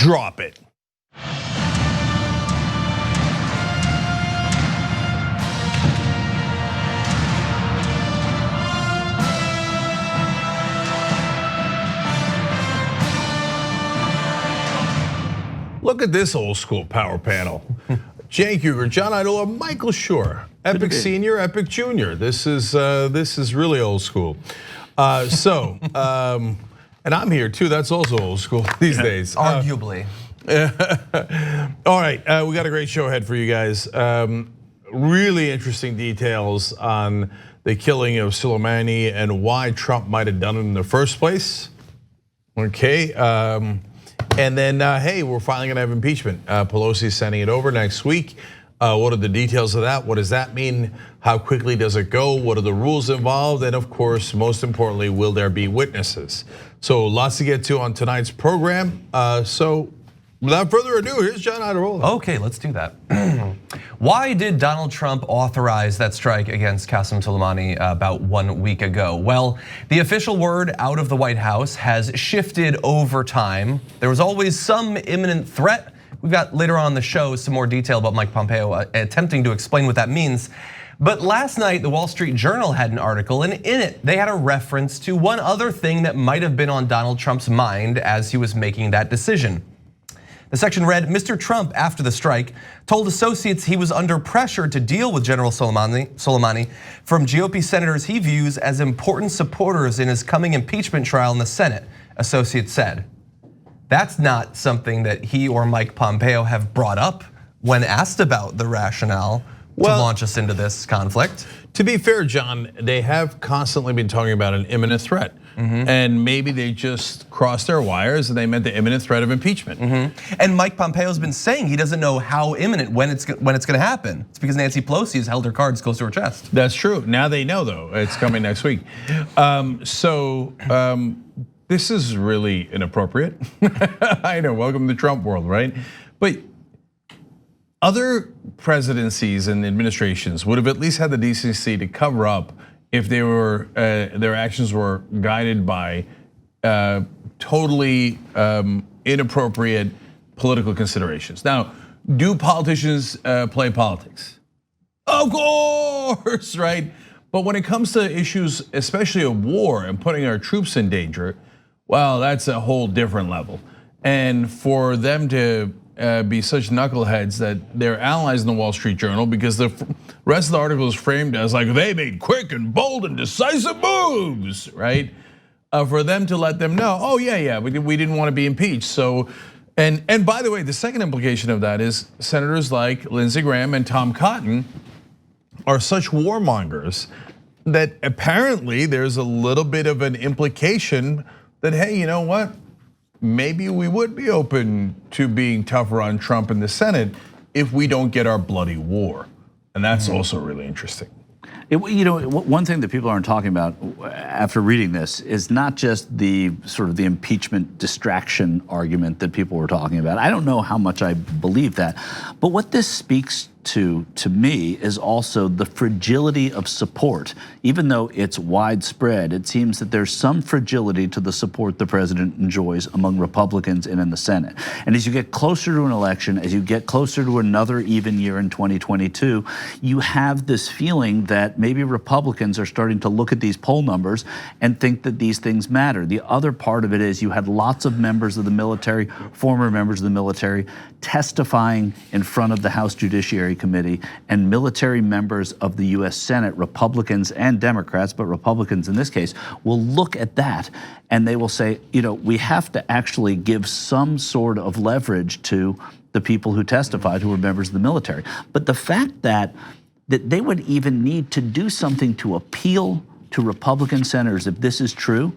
Drop it. Look at this old school power panel. Cenk Uygur, John Iadarola, Michael Shure, Epic Senior, Epic Junior. This is really old school. And I'm here too. That's also old school these days. Arguably. All right, we got a great show ahead for you guys. Really interesting details on the killing of Suleimani and why Trump might have done it in the first place. Okay. And then, hey, we're finally gonna have impeachment. Pelosi's sending it over next week. What are the details of that? What does that mean? How quickly does it go? What are the rules involved? And of course, most importantly, will there be witnesses? So lots to get to on tonight's program. So without further ado, here's John Iadarola. Okay, let's do that. Why did Donald Trump authorize that strike against Qassim Suleimani about 1 week ago? Well, the official word out of the White House has shifted over time. There was always some imminent threat. We've got later on in the show some more detail about Mike Pompeo attempting to explain what that means. But last night, the Wall Street Journal had an article, and in it, they had a reference to one other thing that might have been on Donald Trump's mind as he was making that decision. The section read, Mr. Trump, after the strike, told associates he was under pressure to deal with General Soleimani from GOP senators he views as important supporters in his coming impeachment trial in the Senate, associates said. That's not something that he or Mike Pompeo have brought up when asked about the rationale to launch us into this conflict. To be fair, John, they have constantly been talking about an imminent threat. And maybe they just crossed their wires and they meant the imminent threat of impeachment. And Mike Pompeo's been saying he doesn't know how imminent, when it's gonna happen. It's because Nancy Pelosi has held her cards close to her chest. That's true. Now they know though, it's coming next week. This is really inappropriate. I know, welcome to the Trump world, right? But other presidencies and administrations would have at least had the decency to cover up if they were their actions were guided by totally inappropriate political considerations. Now, do politicians play politics? Of course, right? But when it comes to issues, especially of war and putting our troops in danger, well, that's a whole different level. And for them to be such knuckleheads that they're analyzing the Wall Street Journal because the rest of the article is framed as like they made quick and bold and decisive moves, right? For them to let them know, oh yeah, we didn't want to be impeached. So, and by the way, the second implication of that is senators like Lindsey Graham and Tom Cotton are such warmongers that apparently there's a little bit of an implication that, hey, you know what? Maybe we would be open to being tougher on Trump in the Senate if we don't get our bloody war. And that's also really interesting. One thing that people aren't talking about after reading this is not just the sort of the impeachment distraction argument that people were talking about. I don't know how much I believe that, but what this speaks to me is also the fragility of support. Even though it's widespread, it seems that there's some fragility to the support the president enjoys among Republicans and in the Senate. And as you get closer to an election, as you get closer to another even year in 2022, you have this feeling that maybe Republicans are starting to look at these poll numbers and think that these things matter. The other part of it is you had lots of members of the military, former members of the military, testifying in front of the House Judiciary Committee, and military members of the US Senate, Republicans and Democrats, but Republicans in this case, will look at that and they will say, we have to actually give some sort of leverage to the people who testified who were members of the military. But the fact that they would even need to do something to appeal to Republican senators, if this is true,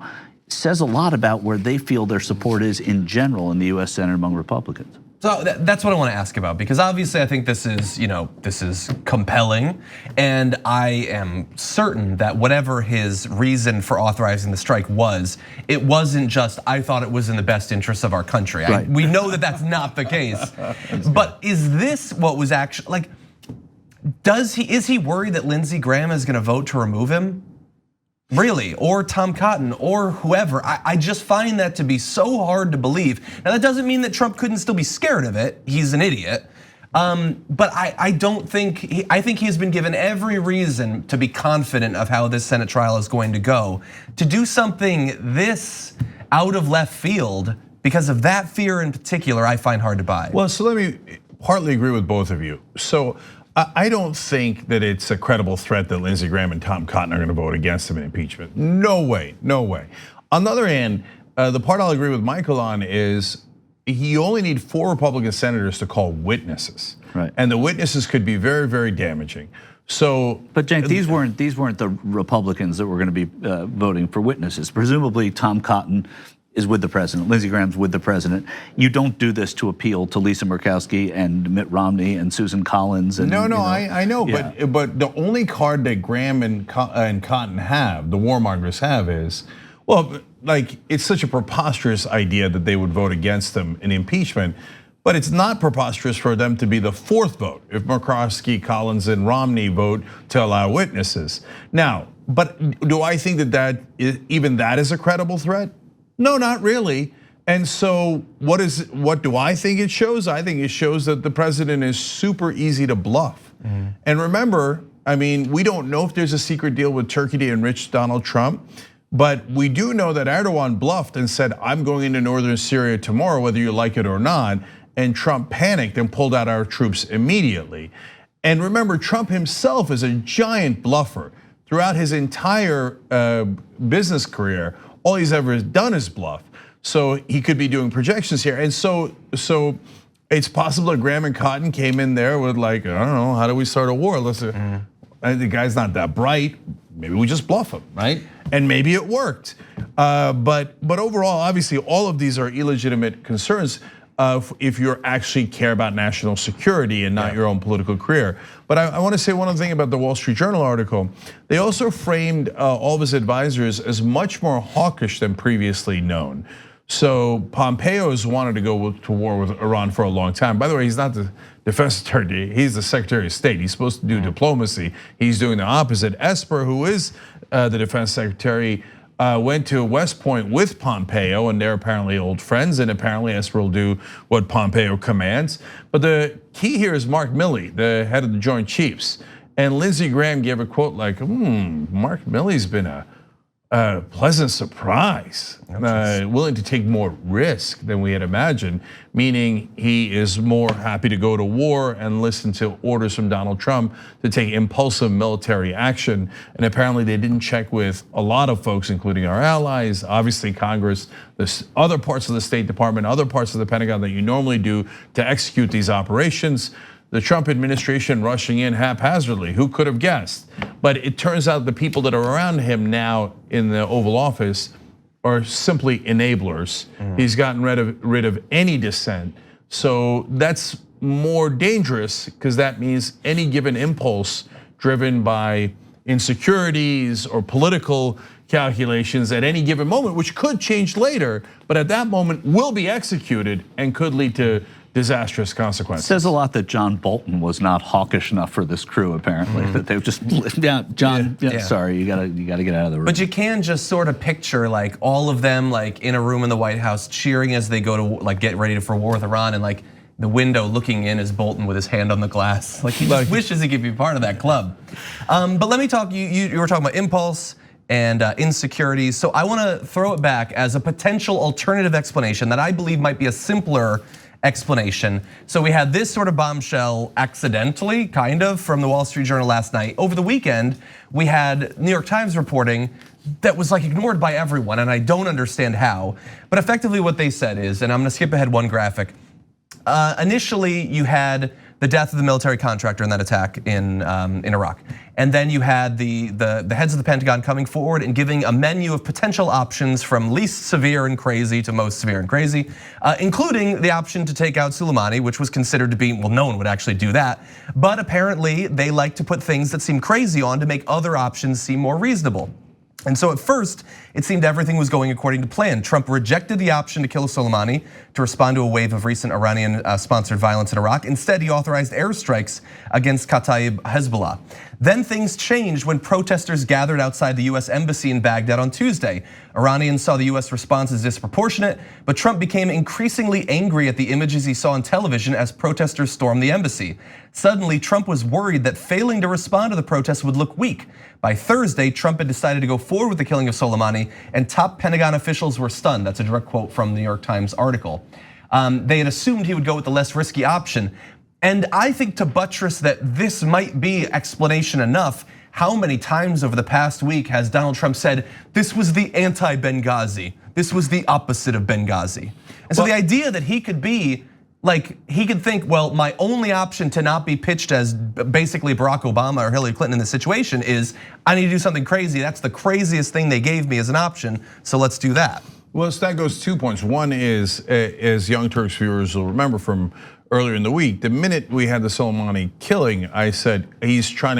says a lot about where they feel their support is in general in the US Senate among Republicans. So that's what I want to ask about, because obviously I think this is compelling, and I am certain that whatever his reason for authorizing the strike was, it wasn't just I thought it was in the best interest of our country. Right. We know that that's not the case. But is this what was actually like? Is he worried that Lindsey Graham is going to vote to remove him? Really, or Tom Cotton, or whoever. I just find that to be so hard to believe. Now that doesn't mean that Trump couldn't still be scared of it. He's an idiot. But I don't think, I think he's been given every reason to be confident of how this Senate trial is going to go. To do something this out of left field, because of that fear in particular, I find hard to buy. Well, so let me partly agree with both of you. So I don't think that it's a credible threat that Lindsey Graham and Tom Cotton are gonna vote against him in impeachment. No way, no way. On the other hand, the part I'll agree with Michael on is you only need 4 Republican senators to call witnesses. Right. And the witnesses could be very, very damaging. So, but Cenk, these weren't the Republicans that were going to be voting for witnesses. Presumably, Tom Cotton is with the president. Lindsey Graham's with the president. You don't do this to appeal to Lisa Murkowski and Mitt Romney and Susan Collins. And, no, I know, yeah. but the only card that Graham and Cotton have, the warmongers have, is, well, like it's such a preposterous idea that they would vote against them in impeachment. But it's not preposterous for them to be the 4th vote if Murkowski, Collins, and Romney vote to allow witnesses. Now, but do I think that even that is a credible threat? No, not really. And so what do I think it shows? I think it shows that the president is super easy to bluff. And remember, I mean, we don't know if there's a secret deal with Turkey to enrich Donald Trump. But we do know that Erdogan bluffed and said, I'm going into northern Syria tomorrow, whether you like it or not. And Trump panicked and pulled out our troops immediately. And remember, Trump himself is a giant bluffer. Throughout his entire business career, all he's ever done is bluff. So he could be doing projections here. And so it's possible that Graham and Cotton came in there with like, I don't know, how do we start a war? The guy's not that bright. Maybe we just bluff him, right? And maybe it worked. But overall, obviously, all of these are illegitimate concerns if you actually care about national security and not your own political career. But I want to say one other thing about the Wall Street Journal article. They also framed all of his advisors as much more hawkish than previously known. So Pompeo has wanted to go to war with Iran for a long time. By the way, he's not the defense secretary, he's the Secretary of State. He's supposed to do diplomacy. He's doing the opposite. Esper, who is the defense secretary, went to West Point with Pompeo, and they're apparently old friends, and apparently Esper will do what Pompeo commands. But the key here is Mark Milley, the head of the Joint Chiefs. And Lindsey Graham gave a quote like, Mark Milley's been a pleasant surprise, willing to take more risk than we had imagined, meaning he is more happy to go to war and listen to orders from Donald Trump to take impulsive military action. And apparently they didn't check with a lot of folks, including our allies, obviously Congress, the other parts of the State Department, other parts of the Pentagon that you normally do to execute these operations. The Trump administration rushing in haphazardly, who could have guessed? But it turns out the people that are around him now in the Oval Office are simply enablers. He's gotten rid of any dissent. So that's more dangerous because that means any given impulse driven by insecurities or political calculations at any given moment, which could change later, but at that moment will be executed and could lead to disastrous consequences. It says a lot that John Bolton was not hawkish enough for this crew, apparently. That they just, John, sorry, you gotta get out of the room. But you can just sort of picture like all of them like in a room in the White House cheering as they go to like get ready for war with Iran, and like the window looking in is Bolton with his hand on the glass. Like he just wishes he could be part of that club. But let me talk, you were talking about impulse and insecurities. So I wanna throw it back as a potential alternative explanation that I believe might be a simpler explanation. So we had this sort of bombshell accidentally, kind of, from the Wall Street Journal last night. Over the weekend, we had New York Times reporting that was like ignored by everyone, and I don't understand how. But effectively what they said is, and I'm gonna skip ahead one graphic. Initially, you had the death of the military contractor in that attack in Iraq. And then you had the heads of the Pentagon coming forward and giving a menu of potential options from least severe and crazy to most severe and crazy, including the option to take out Soleimani, which was considered to be, well, no one would actually do that. But apparently they like to put things that seem crazy on to make other options seem more reasonable. And so at first, it seemed everything was going according to plan. Trump rejected the option to kill Soleimani to respond to a wave of recent Iranian sponsored violence in Iraq. Instead, he authorized airstrikes against Kataib Hezbollah. Then things changed when protesters gathered outside the US embassy in Baghdad on Tuesday. Iranians saw the US response as disproportionate, but Trump became increasingly angry at the images he saw on television as protesters stormed the embassy. Suddenly, Trump was worried that failing to respond to the protests would look weak. By Thursday, Trump had decided to go forward with the killing of Soleimani, and top Pentagon officials were stunned. That's a direct quote from the New York Times article. They had assumed he would go with the less risky option. And I think to buttress that this might be explanation enough, how many times over the past week has Donald Trump said, this was the anti-Benghazi, this was the opposite of Benghazi? And so the idea that he could be, like, he could think, well, my only option to not be pitched as basically Barack Obama or Hillary Clinton in this situation is I need to do something crazy. That's the craziest thing they gave me as an option, so let's do that. Well, so that goes 2 points. One is, as Young Turks viewers will remember from earlier in the week, the minute we had the Soleimani killing, I said he's trying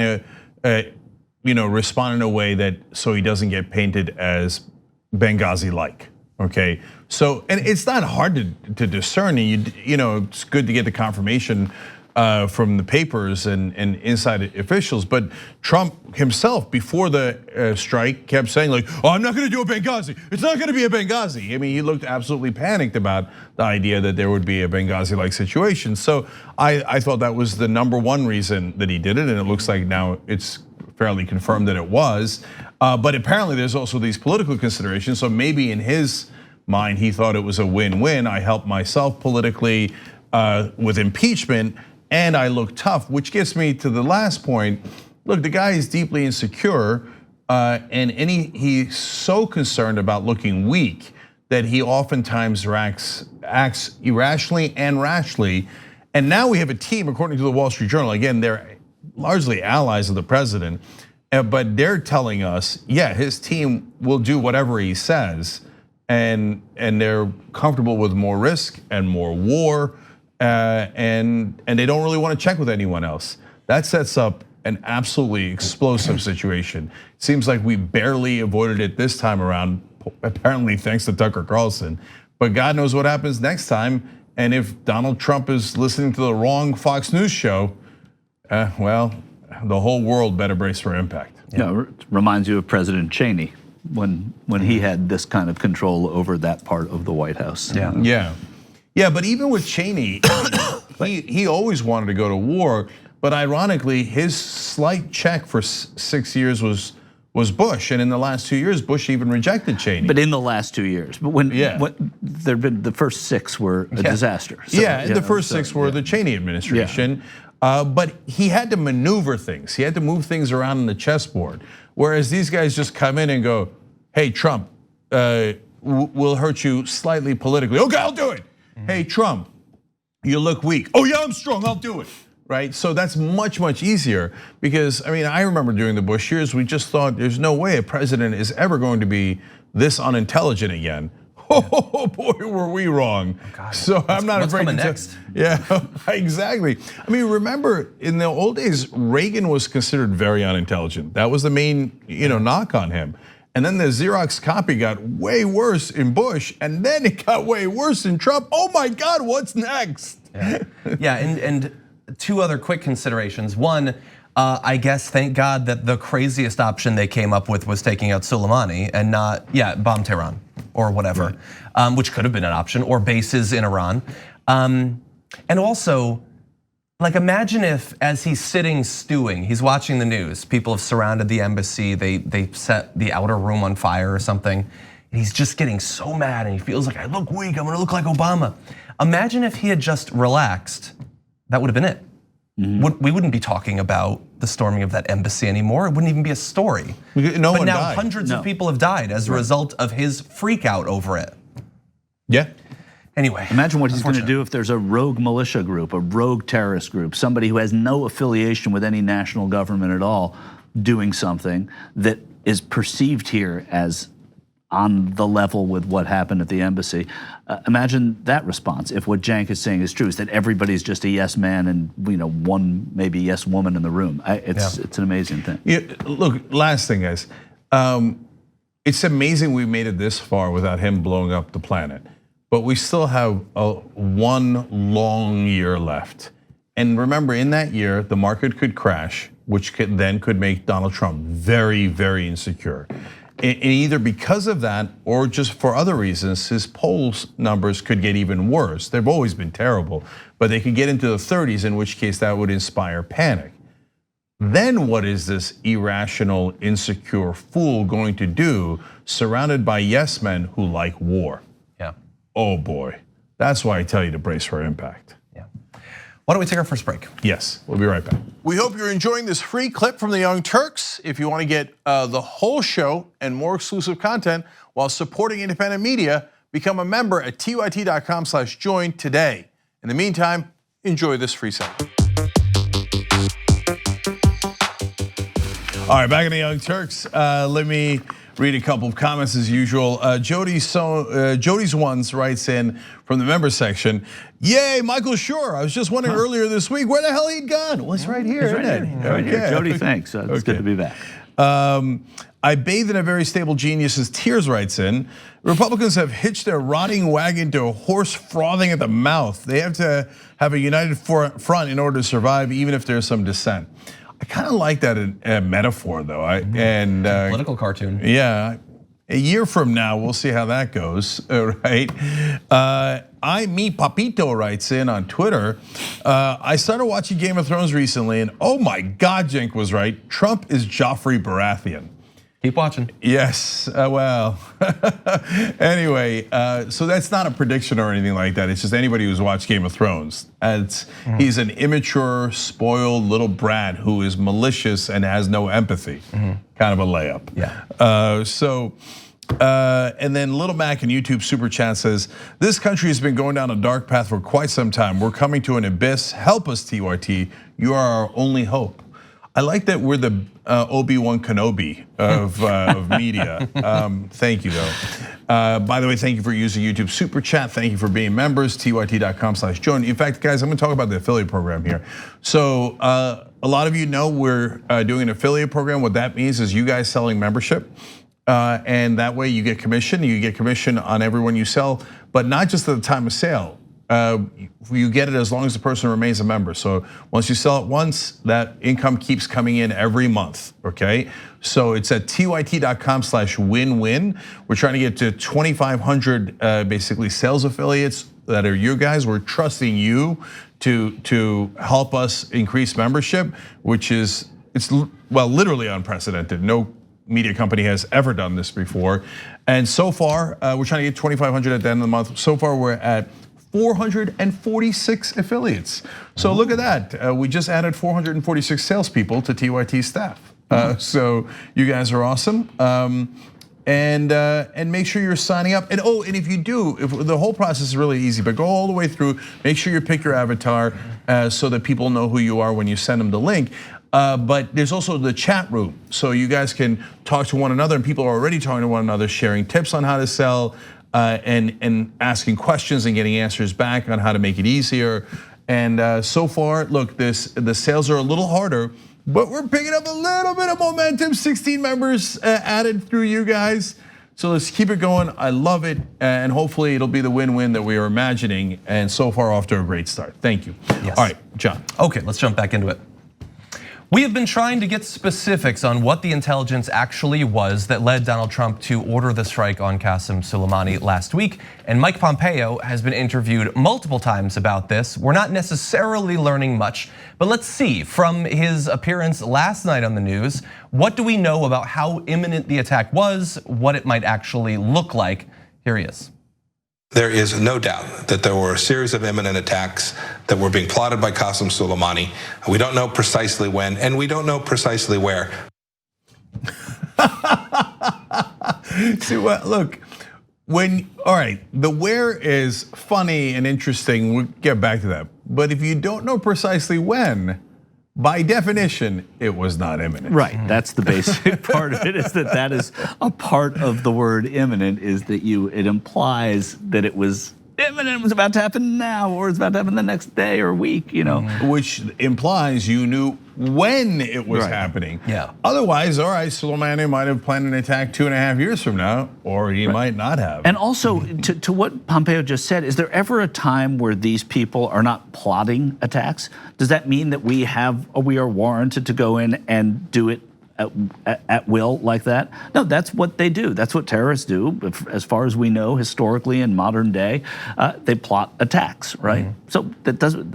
to respond in a way that so he doesn't get painted as Benghazi-like. Okay, so and it's not hard to discern. It's good to get the confirmation from the papers and inside officials. But Trump himself, before the strike, kept saying like, "Oh, I'm not going to do a Benghazi. It's not going to be a Benghazi." I mean, he looked absolutely panicked about the idea that there would be a Benghazi-like situation. So I thought that was the number one reason that he did it, and it looks like now it's fairly confirmed that it was. But apparently, there's also these political considerations. So maybe in his mind, he thought it was a win-win. I helped myself politically with impeachment, and I look tough, which gets me to the last point. Look, the guy is deeply insecure, and he's so concerned about looking weak that he oftentimes acts irrationally and rashly. And now we have a team, according to the Wall Street Journal, again, they're largely allies of the president, but they're telling us, yeah, his team will do whatever he says, and they're comfortable with more risk and more war, and they don't really want to check with anyone else. That sets up an absolutely explosive situation. Seems like we barely avoided it this time around, apparently thanks to Tucker Carlson. But God knows what happens next time. And if Donald Trump is listening to the wrong Fox News show, well, the whole world better brace for impact. Yeah, it reminds you of President Cheney when he had this kind of control over that part of the White House. Yeah. But even with Cheney, he always wanted to go to war. But ironically, his slight check for 6 years was Bush, and in the last 2 years, Bush even rejected Cheney. But in the last 2 years, but when there've been the first 6 were a disaster. So, the first 6 were the Cheney administration. But he had to maneuver things. He had to move things around on the chessboard. Whereas these guys just come in and go, "Hey, Trump, we'll hurt you slightly politically." Okay, I'll do it. Hey, Trump, you look weak. Oh yeah, I'm strong. I'll do it. Right, so that's much easier because I mean I remember during the Bush years we just thought there's no way a president is ever going to be this unintelligent again. Oh boy, were we wrong. Oh, so I'm not afraid to next. Yeah, exactly. I mean, remember in the old days, Reagan was considered very unintelligent. That was the main knock on him. And then the Xerox copy got way worse in Bush, and then it got way worse in Trump. Oh my God, what's next? Yeah, and 2 other quick considerations. One, I guess thank God that the craziest option they came up with was taking out Soleimani and not, bomb Tehran or whatever, which could have been an option, or bases in Iran. And also, like imagine if as he's sitting stewing, he's watching the news, people have surrounded the embassy, they set the outer room on fire or something, and he's just getting so mad and he feels like I look weak, I'm gonna look like Obama. Imagine if he had just relaxed. That would have been it. We wouldn't be talking about the storming of that embassy anymore. It wouldn't even be a story. But now died. Hundreds of people have died as a result of his freak out over it. Yeah. Anyway, imagine what he's going to do if there's a rogue militia group, a rogue terrorist group, somebody who has no affiliation with any national government at all, doing something that is perceived here as on the level with what happened at the embassy. Imagine that response if what Cenk is saying is true, is that everybody's just a yes man and one maybe yes woman in the room. It's an amazing thing. Yeah, look, last thing, guys. It's amazing we made it this far without him blowing up the planet, but we still have 1 long year left. And remember, in that year, the market could crash, which could make Donald Trump very, very insecure. And either because of that or just for other reasons, his polls numbers could get even worse. They've always been terrible, but they could get into the 30s, in which case that would inspire panic. Then what is this irrational, insecure fool going to do surrounded by yes men who like war? Yeah. Oh boy, that's why I tell you to brace for impact. Yeah. Why don't we take our first break? Yes, we'll be right back. We hope you're enjoying this free clip from the Young Turks. If you want to get the whole show and more exclusive content while supporting independent media, become a member at tyt.com/join today. In the meantime, enjoy this free segment. All right, back in the Young Turks. Let me read a couple of comments as usual. Jody's Ones writes in from the member section, yay, Michael Shure. I was just wondering earlier this week where the hell he'd gone. Well, it's right here, isn't it? Right here. Jody, thanks. It's good to be back. I bathe in a very stable genius's tears writes in. Republicans have hitched their rotting wagon to a horse frothing at the mouth. They have to have a united front in order to survive, even if there's some dissent. I kind of like that metaphor, though. Political cartoon. Yeah, a year from now, we'll see how that goes, right? Me Papito writes in on Twitter. I started watching Game of Thrones recently, and oh my God, Cenk was right. Trump is Joffrey Baratheon. Keep watching. Yes, well, anyway, so that's not a prediction or anything like that. It's just anybody who's watched Game of Thrones. He's an immature, spoiled little brat who is malicious and has no empathy. Kind of a layup. Yeah. And then Little Mac in YouTube Super Chat says, this country has been going down a dark path for quite some time. We're coming to an abyss. Help us, TYT. You are our only hope. I like that we're the Obi-Wan Kenobi of media. Thank you, though. By the way, thank you for using YouTube Super Chat. Thank you for being members, tyt.com/join. In fact, guys, I'm gonna talk about the affiliate program here. So a lot of you know we're doing an affiliate program. What that means is you guys selling membership. And that way you get commission. You get commission on everyone you sell, but not just at the time of sale. You get it as long as the person remains a member. So once you sell it once, that income keeps coming in every month, okay? So it's at tyt.com/win-win. We're trying to get to 2,500 basically sales affiliates that are you guys. We're trusting you to help us increase membership, which is, it's literally unprecedented. No media company has ever done this before. And so far, we're trying to get 2,500 at the end of the month. So far, we're at 446 affiliates. So look at that. We just added 446 salespeople to TYT staff. So you guys are awesome. And make sure you're signing up. And if you do, the whole process is really easy, but go all the way through. Make sure you pick your avatar so that people know who you are when you send them the link. But there's also the chat room, so you guys can talk to one another, and people are already talking to one another, sharing tips on how to sell, and asking questions and getting answers back on how to make it easier. And so far, look, the sales are a little harder, but we're picking up a little bit of momentum. 16 members added through you guys. So let's keep it going. I love it, and hopefully it'll be the win-win that we are imagining. And so far, off to a great start. Thank you. Yes. All right, John. Okay, let's jump back into it. We have been trying to get specifics on what the intelligence actually was that led Donald Trump to order the strike on Qassim Suleimani last week, and Mike Pompeo has been interviewed multiple times about this. We're not necessarily learning much, but let's see, from his appearance last night on the news, what do we know about how imminent the attack was, what it might actually look like? Here he is. There is no doubt that there were a series of imminent attacks that were being plotted by Qassim Suleimani. We don't know precisely when, and we don't know precisely where. See what? Look, all right, the where is funny and interesting. We'll get back to that. But if you don't know precisely when, by definition, it was not imminent. Right, that's the basic part of it, is that is a part of the word imminent, is that it implies that it was imminent, was about to happen now, or it's about to happen the next day or week, Which implies you knew when it was happening. Yeah. Otherwise, all right, Soleimani might have planned an attack 2.5 years from now, or he might not have. And also, to what Pompeo just said, is there ever a time where these people are not plotting attacks? Does that mean that we are warranted to go in and do it at will like that? No, that's what they do. That's what terrorists do. As far as we know, historically in modern day, they plot attacks, right? So that doesn't.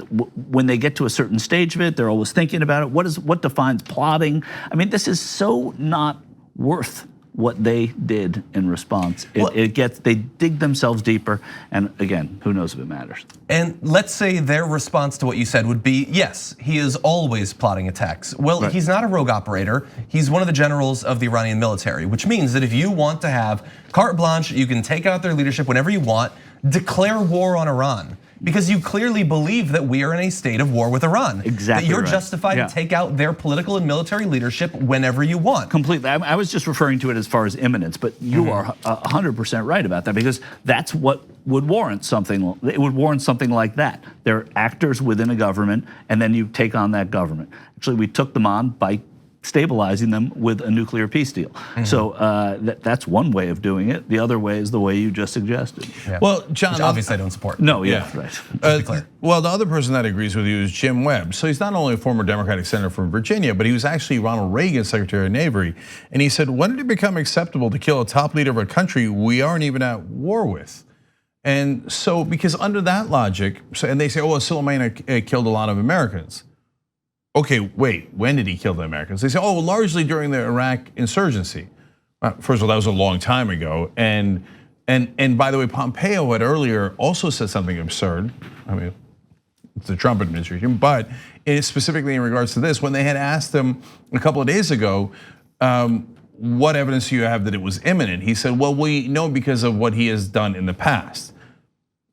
When they get to a certain stage of it, they're always thinking about it. What defines plotting? I mean, this is so not worth what they did in response. They dig themselves deeper, and again, who knows if it matters. And let's say their response to what you said would be, yes, he is always plotting attacks. Well, he's not a rogue operator. He's one of the generals of the Iranian military, which means that if you want to have carte blanche, you can take out their leadership whenever you want, declare war on Iran. Because you clearly believe that we are in a state of war with Iran. Exactly. That you're justified to take out their political and military leadership whenever you want. Completely. I was just referring to it as far as imminence, but you are 100% right about that, because that's what would warrant something. It would warrant something like that. They're actors within a government, and then you take on that government. Actually, we took them on by stabilizing them with a nuclear peace deal. So that's one way of doing it. The other way is the way you just suggested. Yeah. Well, John, which obviously I don't support. No, right. Well, the other person that agrees with you is Jim Webb. So he's not only a former Democratic senator from Virginia, but he was actually Ronald Reagan's Secretary of Navy. And he said, when did it become acceptable to kill a top leader of a country we aren't even at war with? And so, because under that logic, and they say, oh, Soleimani killed a lot of Americans. Okay, wait, when did he kill the Americans? They say, oh, largely during the Iraq insurgency. First of all, that was a long time ago. And by the way, Pompeo had earlier also said something absurd. I mean, it's the Trump administration, but specifically in regards to this, when they had asked him a couple of days ago, what evidence do you have that it was imminent? He said, well, we know because of what he has done in the past.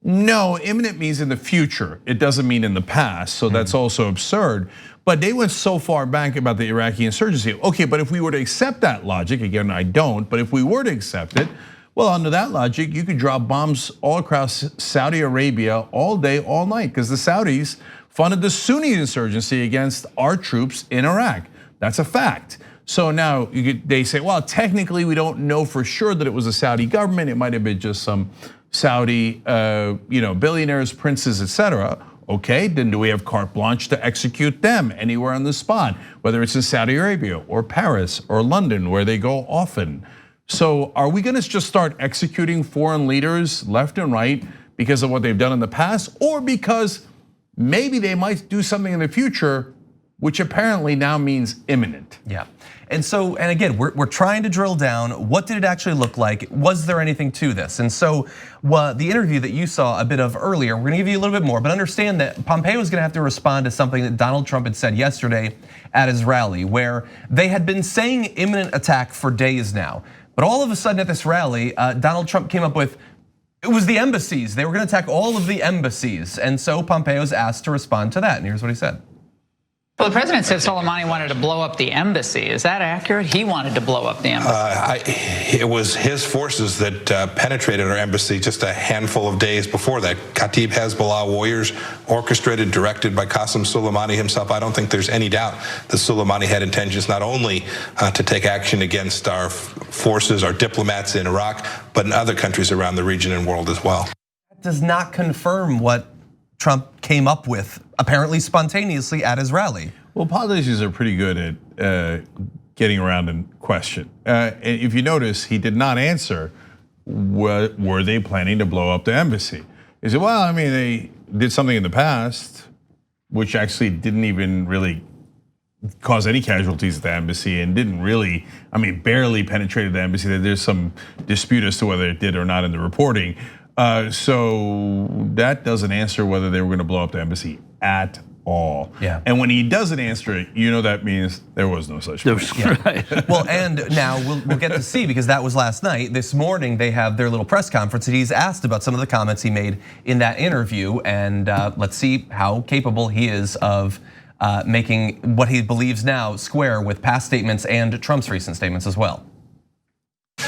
No, imminent means in the future. It doesn't mean in the past, so that's also absurd. But they went so far back about the Iraqi insurgency. Okay, but if we were to accept that logic, again, I don't, but if we were to accept it, well, under that logic, you could drop bombs all across Saudi Arabia all day, all night, because the Saudis funded the Sunni insurgency against our troops in Iraq. That's a fact. So now they say, well, technically we don't know for sure that it was a Saudi government. It might have been just some Saudi, billionaires, princes, etc. Okay, then do we have carte blanche to execute them anywhere on the spot, whether it's in Saudi Arabia or Paris or London, where they go often? So are we gonna just start executing foreign leaders left and right because of what they've done in the past, or because maybe they might do something in the future, which apparently now means imminent? Yeah. And so, and again, we're trying to drill down, what did it actually look like? Was there anything to this? And so, the interview that you saw a bit of earlier, we're gonna give you a little bit more, but understand that Pompeo is gonna have to respond to something that Donald Trump had said yesterday at his rally, where they had been saying imminent attack for days now. But all of a sudden at this rally, Donald Trump came up with, it was the embassies. They were gonna attack all of the embassies. And so Pompeo's asked to respond to that, and here's what he said. Well, the president said Soleimani wanted to blow up the embassy. Is that accurate? He wanted to blow up the embassy. It was his forces that penetrated our embassy just a handful of days before that. Kataib Hezbollah warriors, orchestrated, directed by Qassim Suleimani himself. I don't think there's any doubt that Soleimani had intentions not only to take action against our forces, our diplomats in Iraq, but in other countries around the region and world as well. That does not confirm what Trump came up with, apparently spontaneously at his rally. Well, politicians are pretty good at getting around and question. If you notice, he did not answer, were they planning to blow up the embassy? He said, well, I mean, they did something in the past, which actually didn't even really cause any casualties at the embassy and didn't really, I mean, barely penetrated the embassy. There's some dispute as to whether it did or not in the reporting. So that doesn't answer whether they were gonna blow up the embassy at all. Yeah. And when he doesn't answer it, that means there was no such thing. Right. Well, and now we'll get to see, because that was last night. This morning they have their little press conference, and he's asked about some of the comments he made in that interview, and let's see how capable he is of making what he believes now square with past statements and Trump's recent statements as well.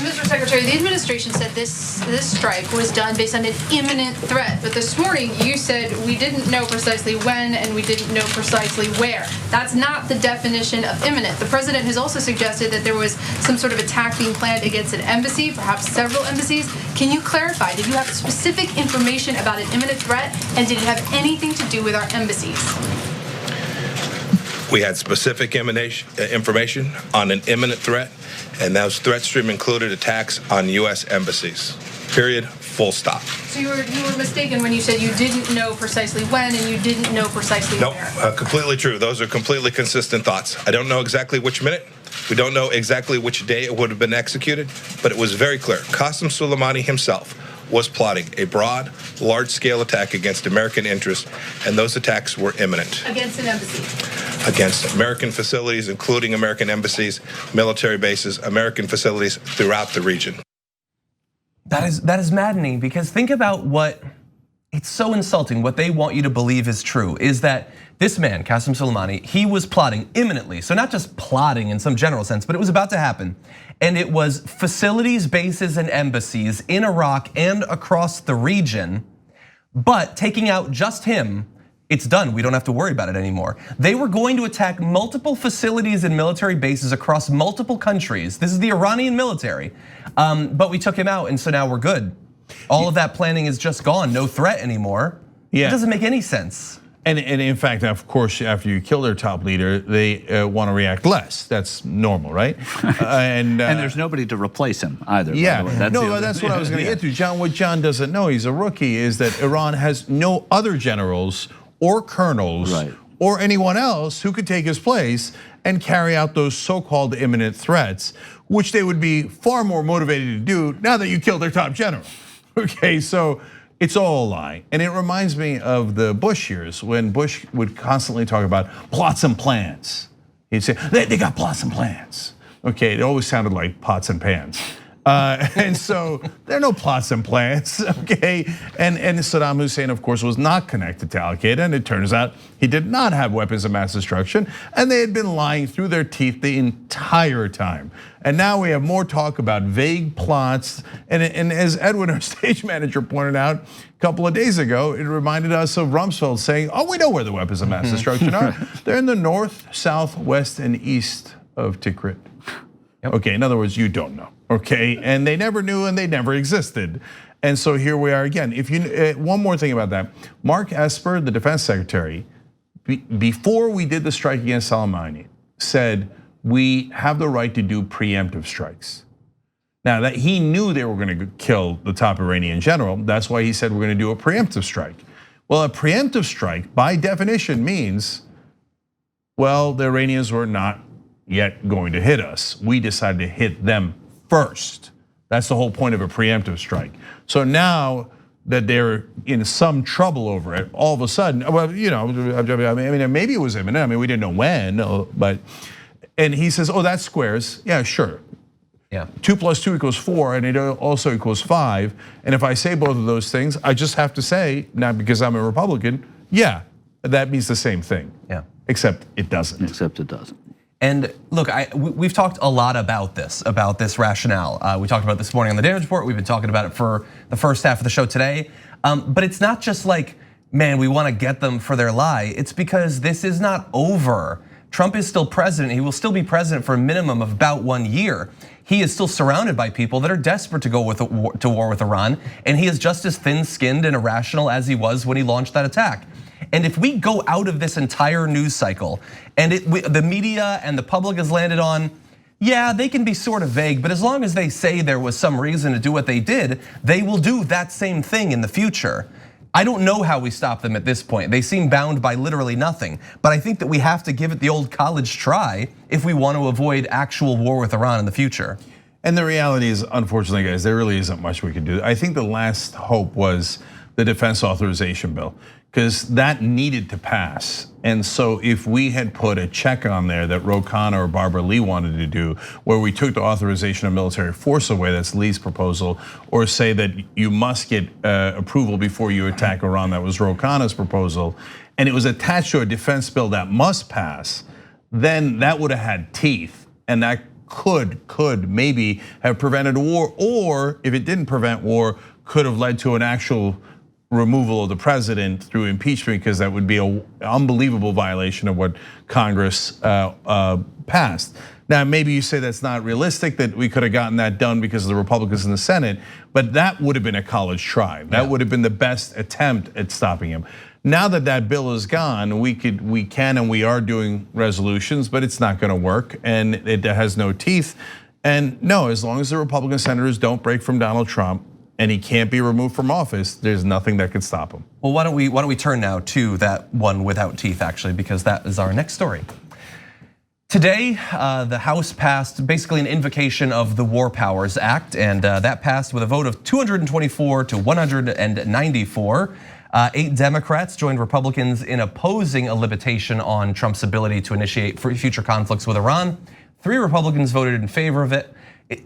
Mr. Secretary, the administration said this strike was done based on an imminent threat, but this morning you said we didn't know precisely when and we didn't know precisely where. That's not the definition of imminent. The president has also suggested that there was some sort of attack being planned against an embassy, perhaps several embassies. Can you clarify, did you have specific information about an imminent threat, and did it have anything to do with our embassies? We had specific information on an imminent threat, and those threat stream included attacks on U.S. embassies. Period. Full stop. So you were mistaken when you said you didn't know precisely when and you didn't know precisely where. Nope, completely true. Those are completely consistent thoughts. I don't know exactly which minute. We don't know exactly which day it would have been executed, but it was very clear. Qassim Suleimani himself was plotting a broad, large-scale attack against American interests, and those attacks were imminent. Against an embassy? Against American facilities, including American embassies, military bases, American facilities throughout the region. That is maddening, because think about what, it's so insulting. What they want you to believe is true is that this man, Qassim Suleimani, he was plotting imminently. So not just plotting in some general sense, but it was about to happen. And it was facilities, bases, and embassies in Iraq and across the region. But taking out just him, it's done. We don't have to worry about it anymore. They were going to attack multiple facilities and military bases across multiple countries. This is the Iranian military. But we took him out, and so now we're good. All of that planning is just gone. No threat anymore. Yeah. It doesn't make any sense. And in fact, of course, after you kill their top leader, they want to react less. That's normal, right? And there's nobody to replace him either. Yeah, that's what I was going to get to. John, what John doesn't know, he's a rookie, is that Iran has no other generals or colonels or anyone else who could take his place and carry out those so-called imminent threats, which they would be far more motivated to do now that you killed their top general. Okay, so it's all a lie. And it reminds me of the Bush years when Bush would constantly talk about plots and plans. He'd say, they got plots and plans. Okay, it always sounded like pots and pans. And so there are no plots and plans, okay? And Saddam Hussein, of course, was not connected to Al-Qaeda, and it turns out he did not have weapons of mass destruction, and they had been lying through their teeth the entire time. And now we have more talk about vague plots, and as Edwin, our stage manager, pointed out a couple of days ago, it reminded us of Rumsfeld saying, oh, we know where the weapons of mass destruction are. They're in the north, south, west, and east of Tikrit. Okay, in other words, you don't know, okay? And they never knew and they never existed. And so here we are again. If you one more thing about that, Mark Esper, the defense secretary, before we did the strike against Soleimani, said we have the right to do preemptive strikes. Now that he knew they were going to kill the top Iranian general, that's why he said we're going to do a preemptive strike. Well, a preemptive strike by definition means, well, the Iranians were not yet going to hit us. We decided to hit them first. That's the whole point of a preemptive strike. So now that they're in some trouble over it, all of a sudden, well, you know, I mean, maybe it was imminent. I mean, we didn't know when, but, and he says, oh, that's squares. Yeah, sure. Yeah. 2 + 2 = 4, and it also equals 5. And if I say both of those things, I just have to say, not because I'm a Republican, yeah, that means the same thing. Yeah. Except it doesn't. Except it doesn't. And look, we've talked a lot about this rationale. We talked about it this morning on the Damage Report. We've been talking about it for the first half of the show today. But it's not just like, man, we want to get them for their lie. It's because this is not over. Trump is still president. He will still be president for a minimum of about 1 year. He is still surrounded by people that are desperate to go to war with Iran. And he is just as thin-skinned and irrational as he was when he launched that attack. And if we go out of this entire news cycle and the media and the public has landed on, yeah, they can be sort of vague, but as long as they say there was some reason to do what they did, they will do that same thing in the future. I don't know how we stop them at this point. They seem bound by literally nothing, but I think that we have to give it the old college try if we want to avoid actual war with Iran in the future. And the reality is, unfortunately, guys, there really isn't much we can do. I think the last hope was the defense authorization bill, because that needed to pass. And so if we had put a check on there that Ro Khanna or Barbara Lee wanted to do, where we took the authorization of military force away, that's Lee's proposal, or say that you must get approval before you attack Iran, that was Ro Khanna's proposal, and it was attached to a defense bill that must pass, then that would have had teeth, and that could maybe have prevented war, or if it didn't prevent war, could have led to an actual removal of the president through impeachment, because that would be an unbelievable violation of what Congress passed. Now, maybe you say that's not realistic, that we could have gotten that done because of the Republicans in the Senate, but that would have been a college try. That would have been the best attempt at stopping him. Now that that bill is gone, we can and we are doing resolutions, but it's not gonna work and it has no teeth. And no, as long as the Republican senators don't break from Donald Trump and he can't be removed from office, there's nothing that could stop him. Well, why don't we turn now to that one without teeth, actually, because that is our next story. Today, the House passed basically an invocation of the War Powers Act, and that passed with a vote of 224 to 194. 8 Democrats joined Republicans in opposing a limitation on Trump's ability to initiate future conflicts with Iran. 3 Republicans voted in favor of it.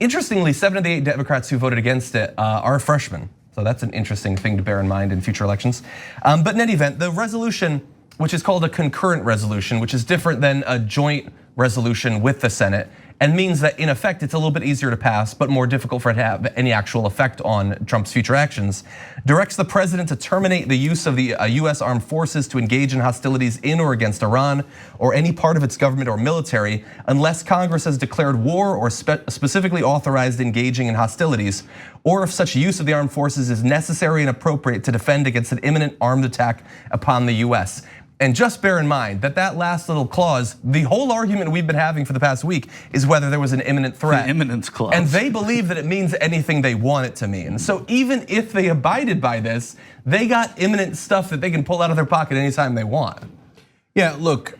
Interestingly, 7 of the 8 Democrats who voted against it are freshmen. So that's an interesting thing to bear in mind in future elections. But in any event, the resolution, which is called a concurrent resolution, which is different than a joint resolution with the Senate, and means that in effect it's a little bit easier to pass but more difficult for it to have any actual effect on Trump's future actions, directs the president to terminate the use of the US armed forces to engage in hostilities in or against Iran or any part of its government or military unless Congress has declared war or specifically authorized engaging in hostilities, or if such use of the armed forces is necessary and appropriate to defend against an imminent armed attack upon the US. And just bear in mind that that last little clause, the whole argument we've been having for the past week is whether there was an imminent threat. The imminence clause. And they believe that it means anything they want it to mean. So even if they abided by this, they got imminent stuff that they can pull out of their pocket anytime they want. Yeah, look,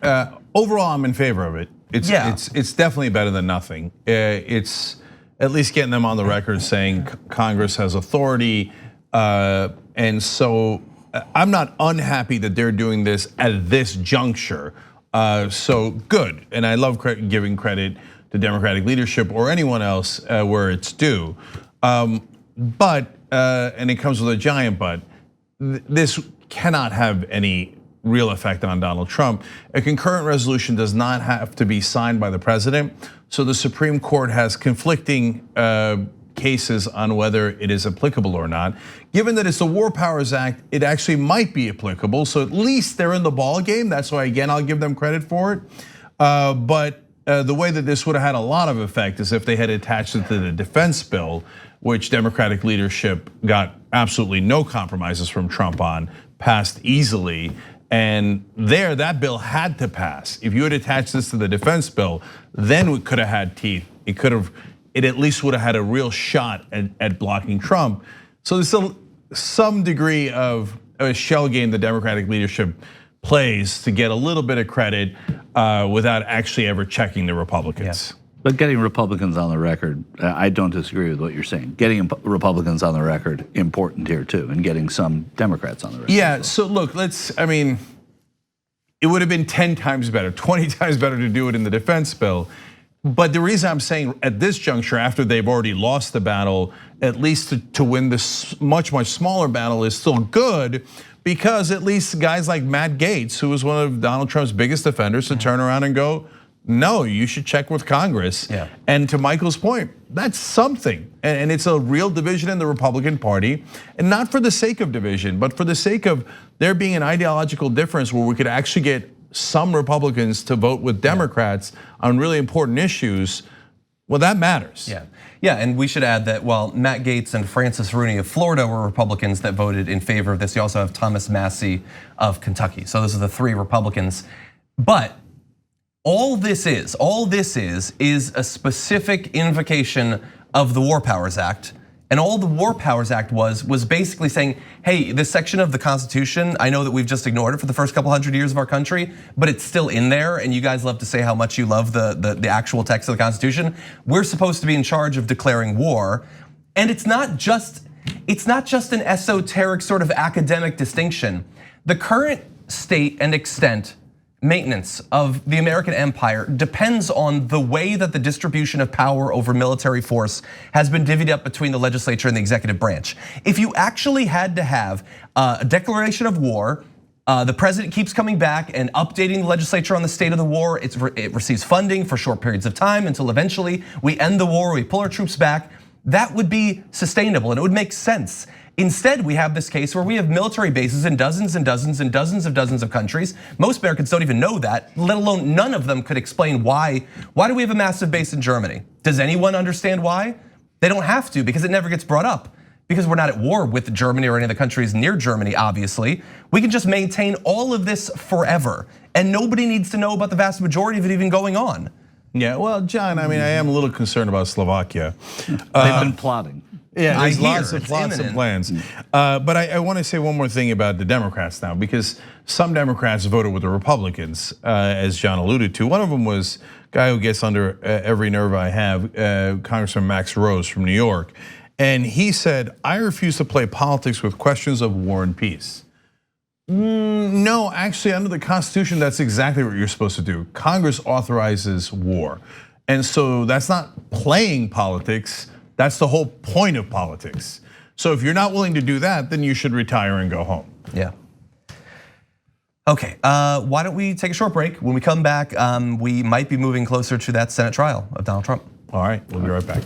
overall I'm in favor of it. It's definitely better than nothing. It's at least getting them on the record saying Congress has authority, and so I'm not unhappy that they're doing this at this juncture. So good, and I love giving credit to Democratic leadership or anyone else where it's due. But, and it comes with a giant but, this cannot have any real effect on Donald Trump. A concurrent resolution does not have to be signed by the president. So the Supreme Court has conflicting cases on whether it is applicable or not. Given that it's the War Powers Act, it actually might be applicable. So at least they're in the ball game. That's why, again, I'll give them credit for it. But the way that this would have had a lot of effect is if they had attached it to the defense bill, which Democratic leadership got absolutely no compromises from Trump on, passed easily. And there, that bill had to pass. If you had attached this to the defense bill, then we could have had teeth. It at least would have had a real shot at blocking Trump. So there's still some degree of a shell game the Democratic leadership plays to get a little bit of credit without actually ever checking the Republicans. Yeah. But getting Republicans on the record, I don't disagree with what you're saying. Getting Republicans on the record, important here too, and getting some Democrats on the record. Yeah, so look, it would have been 10 times better, 20 times better to do it in the defense bill. But the reason I'm saying at this juncture, after they've already lost the battle, at least to win this much smaller battle is still good, because at least guys like Matt Gaetz, who was one of Donald Trump's biggest defenders, to turn around and go, no, you should check with Congress. Yeah. And to Michael's point, that's something. And it's a real division in the Republican Party, and not for the sake of division, but for the sake of there being an ideological difference where we could actually get some Republicans to vote with Democrats on really important issues. Well, that matters. Yeah, and we should add that while Matt Gaetz and Francis Rooney of Florida were Republicans that voted in favor of this, you also have Thomas Massie of Kentucky. So those are the 3 Republicans. But all this is a specific invocation of the War Powers Act. And all the War Powers Act was basically saying, hey, this section of the Constitution, I know that we've just ignored it for the first couple hundred years of our country, but it's still in there, and you guys love to say how much you love the actual text of the Constitution. We're supposed to be in charge of declaring war, and it's not just an esoteric sort of academic distinction. The current state and extent maintenance of the American empire depends on the way that the distribution of power over military force has been divvied up between the legislature and the executive branch. If you actually had to have a declaration of war The president keeps coming back and updating the legislature on the state of the war. It receives funding for short periods of time until eventually we end the war, we pull our troops back. That would be sustainable and it would make sense. Instead, we have this case where we have military bases in dozens and dozens and dozens of countries. Most Americans don't even know that, let alone none of them could explain why. Why do we have a massive base in Germany? Does anyone understand why? They don't have to because it never gets brought up. Because we're not at war with Germany or any of the countries near Germany, obviously. We can just maintain all of this forever. And nobody needs to know about the vast majority of it even going on. Yeah, well, John, I mean, I am a little concerned about Slovakia. They've been plotting. Yeah, there's lots of imminent. plans. But I want to say one more thing about the Democrats now, because some Democrats voted with the Republicans, as John alluded to. One of them was a guy who gets under every nerve I have, Congressman Max Rose from New York. And he said, I refuse to play politics with questions of war and peace. No, actually, under the Constitution, that's exactly what you're supposed to do. Congress authorizes war. And so that's not playing politics. That's the whole point of politics. So if you're not willing to do that, then you should retire and go home. Yeah. Okay, why don't we take a short break? When we come back, we might be moving closer to that Senate trial of Donald Trump. All right, we'll be right back.